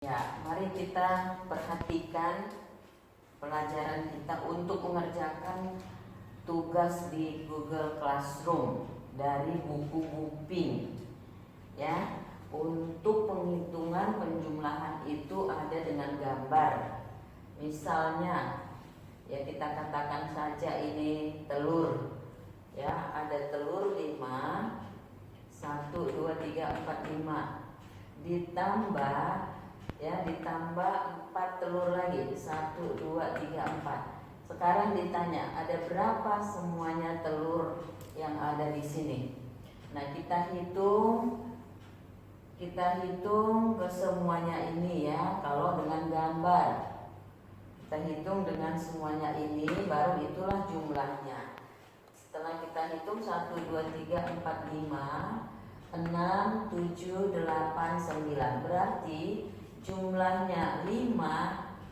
Ya, mari kita perhatikan pelajaran kita untuk mengerjakan tugas di Google Classroom dari buku Buping. Ya, untuk penghitungan penjumlahan itu ada dengan gambar. Misalnya, ya kita katakan saja ini telur. Ya, ada telur 5, 1, 2, 3, 4, 5. Ditambah 4 telur lagi, 1, 2, 3, 4. Sekarang ditanya, ada berapa semuanya telur yang ada di sini? Nah, kita hitung ke semuanya ini ya. Kalau dengan gambar kita hitung dengan semuanya ini, baru itulah jumlahnya. Setelah kita hitung 1, 2, 3, 4, 5, 6, 7, 8, 9. Berarti jumlahnya 5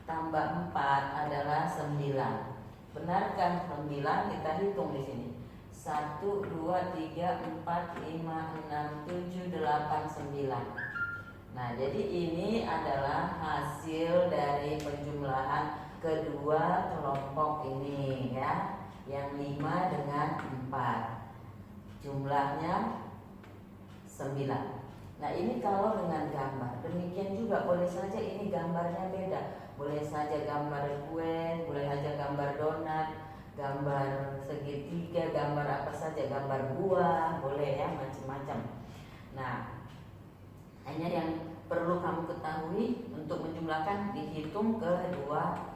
tambah 4 adalah 9. Benarkah 9? Kita hitung di sini. 1, 2, 3, 4, 5, 6, 7, 8, 9. Nah, jadi ini adalah hasil dari penjumlahan kedua kelompok ini ya. Yang 5 dengan 4. Jumlahnya 9. Nah, ini kalau dengan gambar. Demikian juga boleh saja ini gambarnya beda. Boleh saja gambar kue, boleh saja gambar donat, gambar segitiga, gambar apa saja, gambar buah, boleh ya, macam-macam. Nah, hanya yang perlu kamu ketahui untuk menjumlahkan, dihitung kedua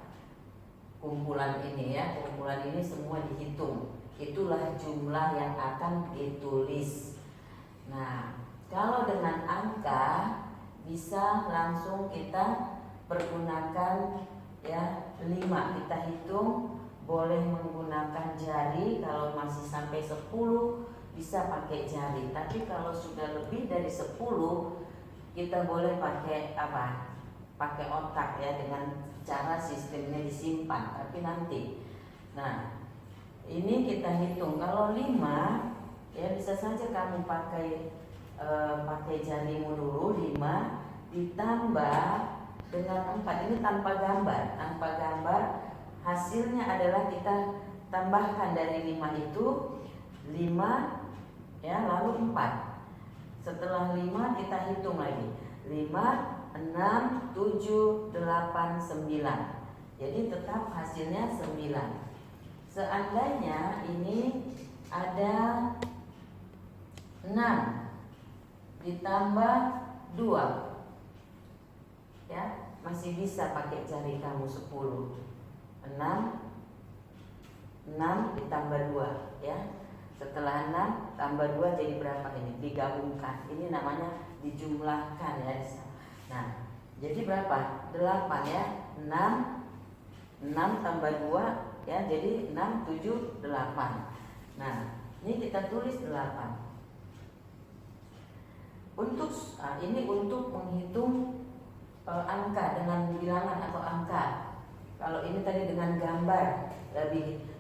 kumpulan ini ya. Kumpulan ini semua dihitung. Itulah jumlah yang akan ditulis. Nah, kalau dengan angka bisa langsung kita pergunakan ya 5. Kita hitung, boleh menggunakan jari. Kalau masih sampai 10 bisa pakai jari. Tapi kalau sudah lebih dari 10 kita boleh pakai apa? Pakai otak ya, dengan cara sistemnya disimpan. Tapi nanti. Nah, ini kita hitung. Kalau 5 ya bisa saja kamu pakai jarimu dulu. 5 ditambah dengan 4. Ini tanpa gambar. Hasilnya adalah kita tambahkan dari 5 itu 5 ya, lalu 4. Setelah 5 kita hitung lagi. 5, 6, 7, 8, 9. Jadi tetap hasilnya 9. Seandainya ini ada 6 ditambah 2 ya, masih bisa pakai jari kamu 10. 6 ditambah 2 ya. Setelah 6 tambah 2 jadi berapa ini? Digabungkan. Ini namanya dijumlahkan ya. Nah, jadi berapa? 8 ya. 6 tambah 2 ya, jadi 6, 7, 8. Nah, ini kita tulis 8. Ini untuk menghitung angka dengan bilangan atau angka. Kalau ini tadi dengan gambar,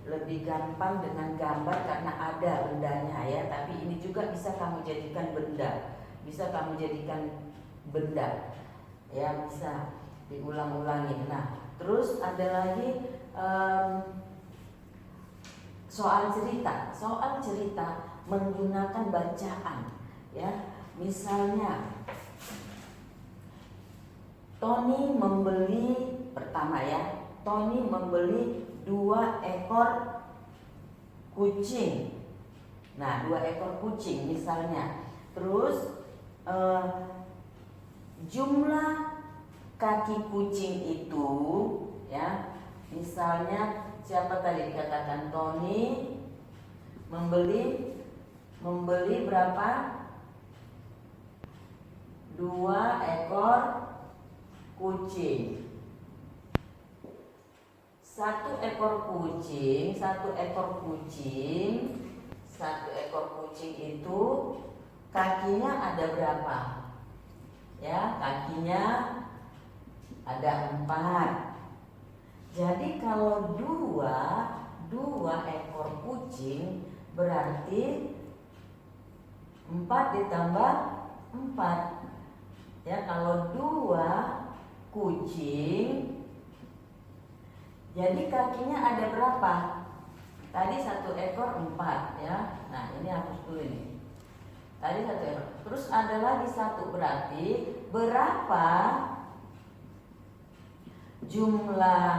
lebih gampang dengan gambar karena ada bendanya ya. Tapi ini juga bisa kamu jadikan benda. Ya, bisa diulang-ulangi. Nah, terus ada lagi soal cerita menggunakan bacaan ya. Misalnya Tony membeli 2 ekor kucing. Nah, 2 ekor kucing misalnya. Terus jumlah kaki kucing itu ya. Misalnya siapa tadi dikatakan Tony membeli berapa? 2 ekor kucing. 1 ekor kucing itu kakinya ada berapa? Ya, kakinya ada 4. Jadi kalau 2 ekor kucing berarti 4 ditambah 4. Ya, kalau 2 kucing. Jadi kakinya ada berapa? Tadi 1 ekor 4 ya. Nah ini hapus dulu ini. Tadi 1 ekor. Terus ada lagi 1, berarti berapa jumlah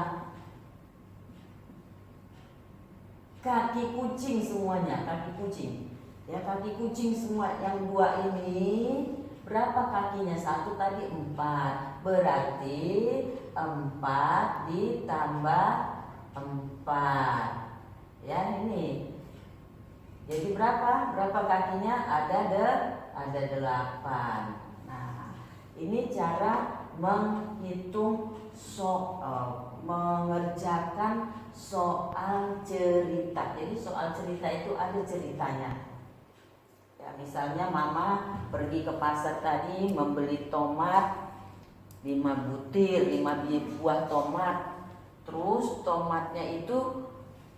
kaki kucing semuanya? Kaki kucing. Ya, kaki kucing semua yang 2 ini berapa kakinya? 1 tadi 4. Berarti 4 ditambah 4. Ya, ini. Jadi berapa? Berapa kakinya? Ada 8. Nah, ini cara menghitung soal, mengerjakan soal cerita. Jadi soal cerita itu ada ceritanya. Ya, misalnya mama pergi ke pasar tadi membeli tomat 5 butir, 5 buah tomat. Terus tomatnya itu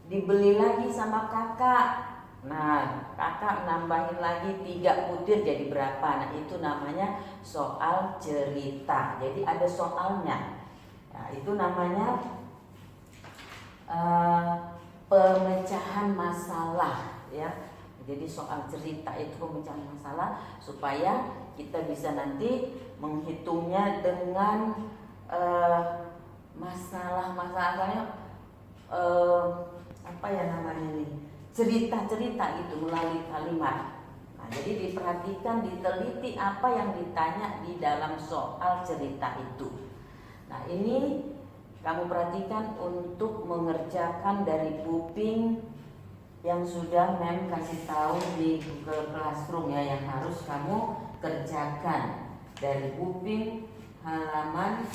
dibeli lagi sama kakak. Nah, kakak nambahin lagi 3 butir jadi berapa? Nah, itu namanya soal cerita. Jadi ada soalnya. Nah, itu namanya pemecahan masalah ya. Jadi soal cerita itu pemecahan masalah supaya kita bisa nanti menghitungnya dengan masalah-masalahnya apa ya namanya ini, cerita-cerita gitu melalui kalimat. Nah, jadi diperhatikan, diteliti apa yang ditanya di dalam soal cerita itu. Nah, ini kamu perhatikan untuk mengerjakan dari Puping yang sudah Mem kasih tahu di Google Classroom ya, yang harus kamu kerjakan dari Puping halaman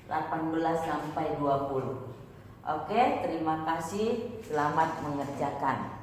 18 sampai 20. Oke, terima kasih. Selamat mengerjakan.